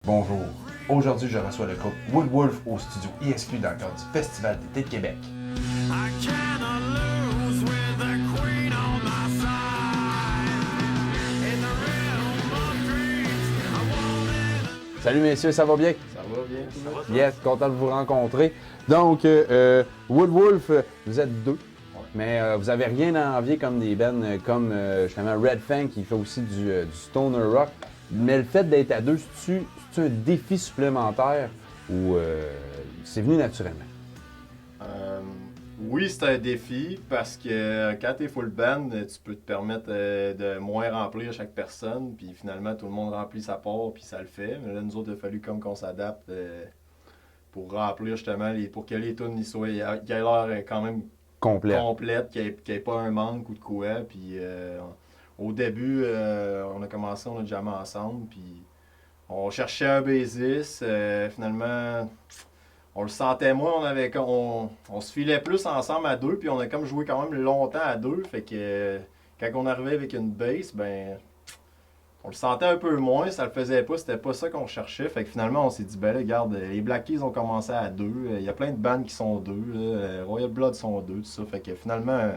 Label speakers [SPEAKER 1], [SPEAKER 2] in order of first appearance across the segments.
[SPEAKER 1] Bonjour. Aujourd'hui, je reçois le groupe Woodwolf au studio ISQ dans le cadre du Festival d'été de Québec. Salut messieurs, ça va bien?
[SPEAKER 2] Ça va bien, tout le monde?
[SPEAKER 1] Yes, content de vous rencontrer. Donc, Woodwolf, vous êtes deux, mais vous avez rien à envier comme des bands comme justement Red Fang qui fait aussi du stoner rock. Mais le fait d'être à deux, c'est-tu un défi supplémentaire ou c'est venu naturellement?
[SPEAKER 2] Oui, c'est un défi parce que quand t'es full band, tu peux te permettre de moins remplir chaque personne, puis finalement tout le monde remplit sa part, puis ça le fait. Mais là, nous autres, il a fallu comme qu'on s'adapte pour remplir justement, pour que les tunes qu'ils aient l'air quand même complètes, qu'il n'y ait pas un manque ou de quoi. Puis au début, on a commencé, on a jamais ensemble, puis on cherchait un bassiste. Finalement, on le sentait moins, on se filait plus ensemble à deux, puis on a comme joué quand même longtemps à deux. Fait que quand on arrivait avec une bass, ben on le sentait un peu moins, ça le faisait pas, c'était pas ça qu'on cherchait. Fait que finalement, on s'est dit, ben là, regarde, les Black Keys ont commencé à deux, il y a plein de bandes qui sont deux, là, Royal Blood sont deux, tout ça. Fait que finalement,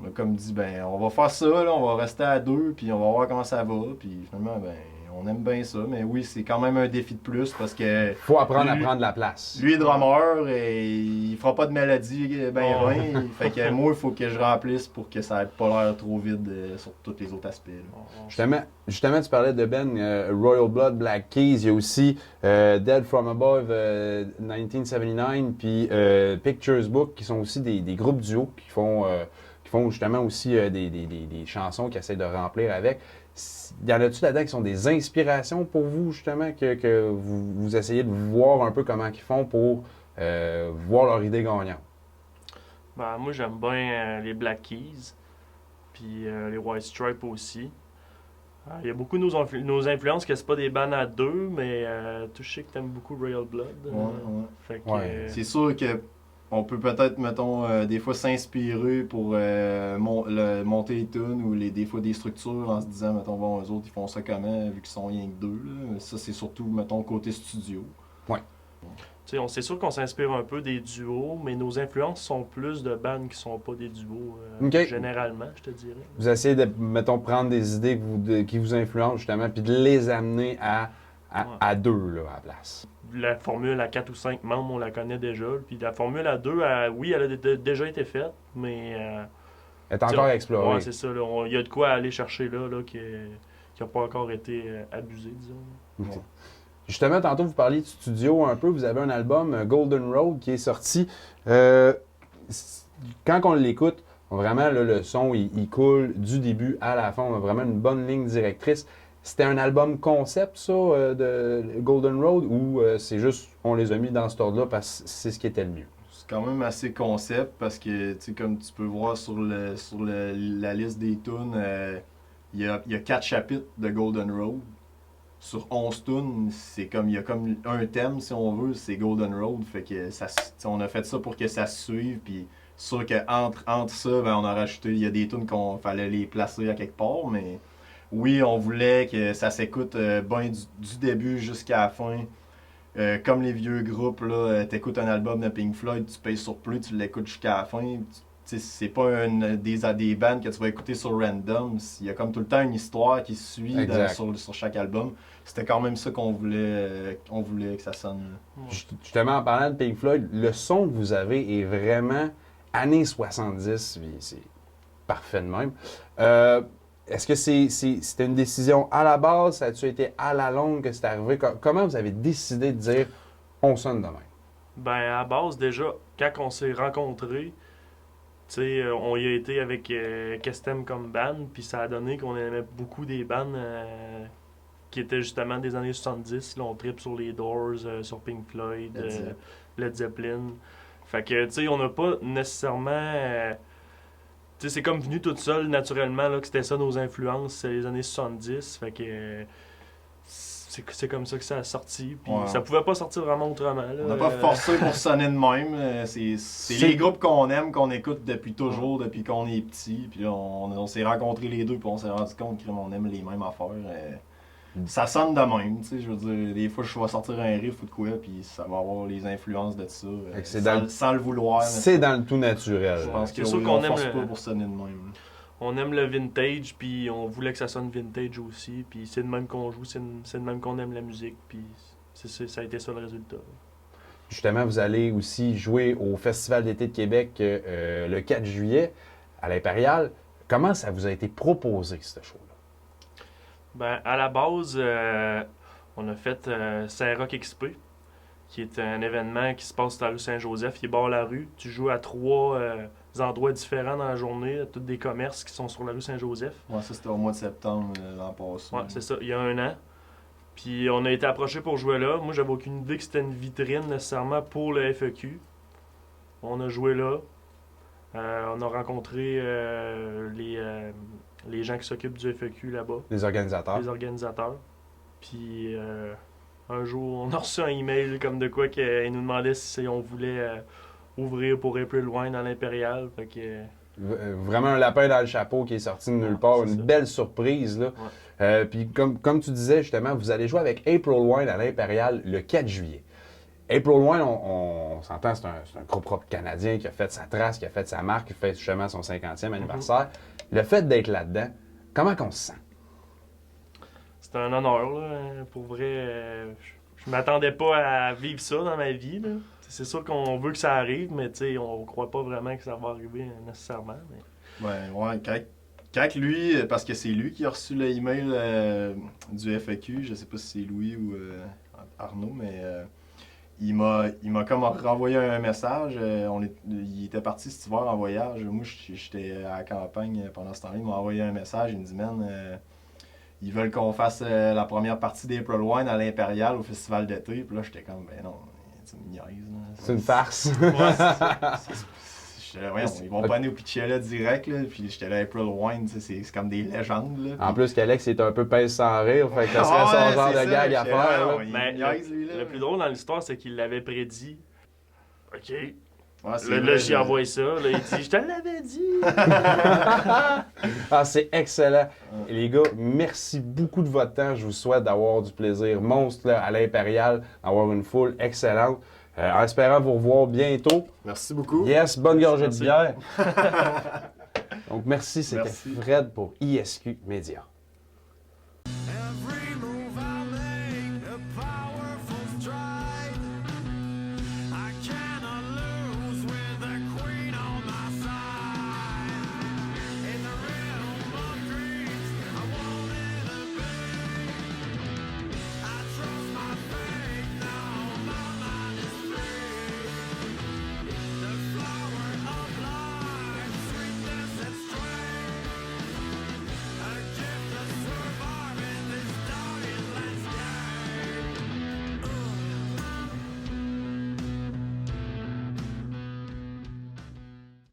[SPEAKER 2] on a comme dit, ben on va faire ça, là, on va rester à deux, puis on va voir comment ça va. Puis finalement, ben on aime bien ça, mais oui, c'est quand même un défi de plus parce que...
[SPEAKER 1] Faut apprendre à prendre la place.
[SPEAKER 2] Lui est drummer et il fera pas de mélodie ben. Fait que moi, il faut que je remplisse pour que ça ait pas l'air trop vide sur tous les autres aspects.
[SPEAKER 1] Justement, tu parlais de Ben, Royal Blood, Black Keys, il y a aussi Dead From Above 1979, puis Pictures Book, qui sont aussi des groupes duos qui font justement aussi des chansons qui essaient de remplir avec. Y en a-tu là-dedans qui sont des inspirations pour vous, justement, que vous essayez de voir un peu comment ils font pour voir leur idée gagnante?
[SPEAKER 3] Ben, moi, j'aime bien les Black Keys, puis les White Stripes aussi. Il y a beaucoup de nos influences que c'est pas des bands à deux, mais tu sais que t'aimes beaucoup Royal Blood. Fait que,
[SPEAKER 2] C'est sûr que on peut peut-être, mettons, des fois s'inspirer pour monter les tunes ou des fois des structures en se disant, mettons, bon, eux autres, ils font ça comment, vu qu'ils sont rien que deux. Là. Ça, c'est surtout, mettons, côté studio.
[SPEAKER 1] Ouais.
[SPEAKER 3] C'est sûr qu'on s'inspire un peu des duos, mais nos influences sont plus de bands qui sont pas des duos, généralement, je te dirais.
[SPEAKER 1] Vous essayez de, mettons, prendre des idées qui vous influencent, justement, puis de les amener à deux, là, à la place.
[SPEAKER 3] La formule à 4 ou 5 membres, on la connaît déjà. Puis la formule à 2, oui, elle a déjà été faite, mais...
[SPEAKER 1] Elle est encore explorée.
[SPEAKER 3] Ouais, c'est ça. Il y a de quoi aller chercher là qui n'a pas encore été abusé, disons.
[SPEAKER 1] Okay. Justement, tantôt, vous parliez de studio un peu. Vous avez un album, Golden Road, qui est sorti. Quand on l'écoute, vraiment, là, le son, il coule du début à la fin. On a vraiment une bonne ligne directrice. C'était un album concept, ça, de Golden Road, ou c'est juste, on les a mis dans cet ordre-là parce que c'est ce qui était le mieux?
[SPEAKER 2] C'est quand même assez concept parce que, tu sais, comme tu peux voir sur la liste des tunes, il y a 4 chapitres de Golden Road. Sur 11 tunes, il y a comme un thème, si on veut, c'est Golden Road. Fait que on a fait ça pour que ça se suive, puis sûr qu'entre ça, ben, on a rajouté, il y a des tunes qu'on fallait les placer à quelque part, mais... Oui, on voulait que ça s'écoute bien du début jusqu'à la fin. Comme les vieux groupes, là, t'écoutes un album de Pink Floyd, tu payes sur plus, tu l'écoutes jusqu'à la fin. C'est pas des bands que tu vas écouter sur random. Il y a comme tout le temps une histoire qui suit sur chaque album. C'était quand même ça qu'on voulait que ça sonne.
[SPEAKER 1] Justement, en parlant de Pink Floyd, le son que vous avez est vraiment années 70. C'est parfait de même. Est-ce que c'était une décision à la base? Ça a-tu été à la longue que c'est arrivé? Comment vous avez décidé de dire on sonne de même?
[SPEAKER 3] Ben, à la base, déjà, quand on s'est rencontrés, on y a été avec Kestem comme band, puis ça a donné qu'on aimait beaucoup des bands qui étaient justement des années 70. Là, on tripe sur les Doors, sur Pink Floyd, Led Zeppelin. Fait que, tu sais, on n'a pas nécessairement... c'est comme venu tout seul, naturellement, là, que c'était ça nos influences, c'est les années 70. Fait que c'est comme ça que ça a sorti. Puis ça pouvait pas sortir vraiment autrement. Là.
[SPEAKER 2] On n'a pas forcé pour sonner de même. C'est les groupes qu'on aime, qu'on écoute depuis toujours, depuis qu'on est petit. Puis là, on s'est rencontrés les deux, puis on s'est rendu compte qu'on aime les mêmes affaires. Ça sonne de même, tu sais, je veux dire, des fois je vais sortir un riff ou de quoi, puis ça va avoir les influences de ça, sans le vouloir.
[SPEAKER 1] C'est dans le tout naturel.
[SPEAKER 2] Je pense
[SPEAKER 3] C'est
[SPEAKER 2] que
[SPEAKER 3] sûr
[SPEAKER 2] oui,
[SPEAKER 3] qu'on
[SPEAKER 2] on force
[SPEAKER 3] aime
[SPEAKER 2] pas pour sonner de même.
[SPEAKER 3] On aime le vintage, puis on voulait que ça sonne vintage aussi, puis c'est de même qu'on joue, c'est de même qu'on aime la musique, puis ça a été ça le résultat.
[SPEAKER 1] Justement, vous allez aussi jouer au Festival d'été de Québec le 4 juillet à l'Impérial. Comment ça vous a été proposé, ce show-là?
[SPEAKER 3] Ben, à la base, on a fait Saint-Roch XP, qui est un événement qui se passe dans la rue Saint-Joseph. Il est bord la rue. Tu joues à 3 endroits différents dans la journée, à tous des commerces qui sont sur la rue Saint-Joseph.
[SPEAKER 2] Ouais, ça c'était au mois de septembre l'an passé.
[SPEAKER 3] Ouais, c'est ça, il y a 1 an. Puis on a été approché pour jouer là. Moi, j'avais aucune idée que c'était une vitrine nécessairement pour le FEQ. On a joué là. On a rencontré les gens qui s'occupent du FEQ là-bas,
[SPEAKER 1] Les organisateurs.
[SPEAKER 3] les organisateurs. Puis un jour, on a reçu un email comme de quoi qu'ils nous demandaient si on voulait ouvrir pour April Wine dans l'Impérial. Fait que,
[SPEAKER 1] Vraiment un lapin dans le chapeau qui est sorti de nulle part.
[SPEAKER 3] c'est
[SPEAKER 1] Une
[SPEAKER 3] ça.
[SPEAKER 1] belle surprise. Là. Puis comme tu disais justement, vous allez jouer avec April Wine à l'Impérial le 4 juillet. April Wine, on s'entend, c'est un groupe rock canadien qui a fait sa trace, qui a fait sa marque, qui fait justement son 50e anniversaire. Le fait d'être là-dedans, comment qu'on se sent?
[SPEAKER 3] c'est un honneur, là. Pour vrai. Je m'attendais pas à vivre ça dans ma vie, là. C'est sûr qu'on veut que ça arrive, mais on croit pas vraiment que ça va arriver nécessairement. Mais...
[SPEAKER 2] Ouais, quand lui, parce que c'est lui qui a reçu l'email du FAQ, je sais pas si c'est Louis ou Arnaud, mais il m'a comme renvoyé un message. Il était parti cet hiver en voyage. Moi, j'étais à la campagne pendant ce temps-là. Il m'a envoyé un message. Il me dit, man, ils veulent qu'on fasse la première partie d'April Wine à l'Impérial au festival d'été. Puis là, j'étais comme, ben non, tu me niaises. Là.
[SPEAKER 1] C'est une farce.
[SPEAKER 2] J'étais là, voyons, ils vont pas aller au Pitchella direct, là, puis j'étais là, April Wine, c'est comme des légendes. Là,
[SPEAKER 1] En plus qu'Alex est un peu pince sans rire, fait que ça serait son genre de gag à faire. Là.
[SPEAKER 3] Mais
[SPEAKER 2] lui, là.
[SPEAKER 3] le plus drôle dans l'histoire, c'est qu'il l'avait prédit. OK.
[SPEAKER 2] Ouais,
[SPEAKER 3] Là, j'y envoie ça. Là, il dit, je te l'avais dit.
[SPEAKER 1] Ah, c'est excellent. Et les gars, merci beaucoup de votre temps. Je vous souhaite d'avoir du plaisir monstre là, à l'Impérial, d'avoir une foule excellente. En espérant vous revoir bientôt.
[SPEAKER 2] Merci beaucoup.
[SPEAKER 1] Yes, bonne gorgée de
[SPEAKER 3] Merci.
[SPEAKER 1] bière. Donc merci, c'était
[SPEAKER 2] Merci.
[SPEAKER 1] Fred pour ISQ Média.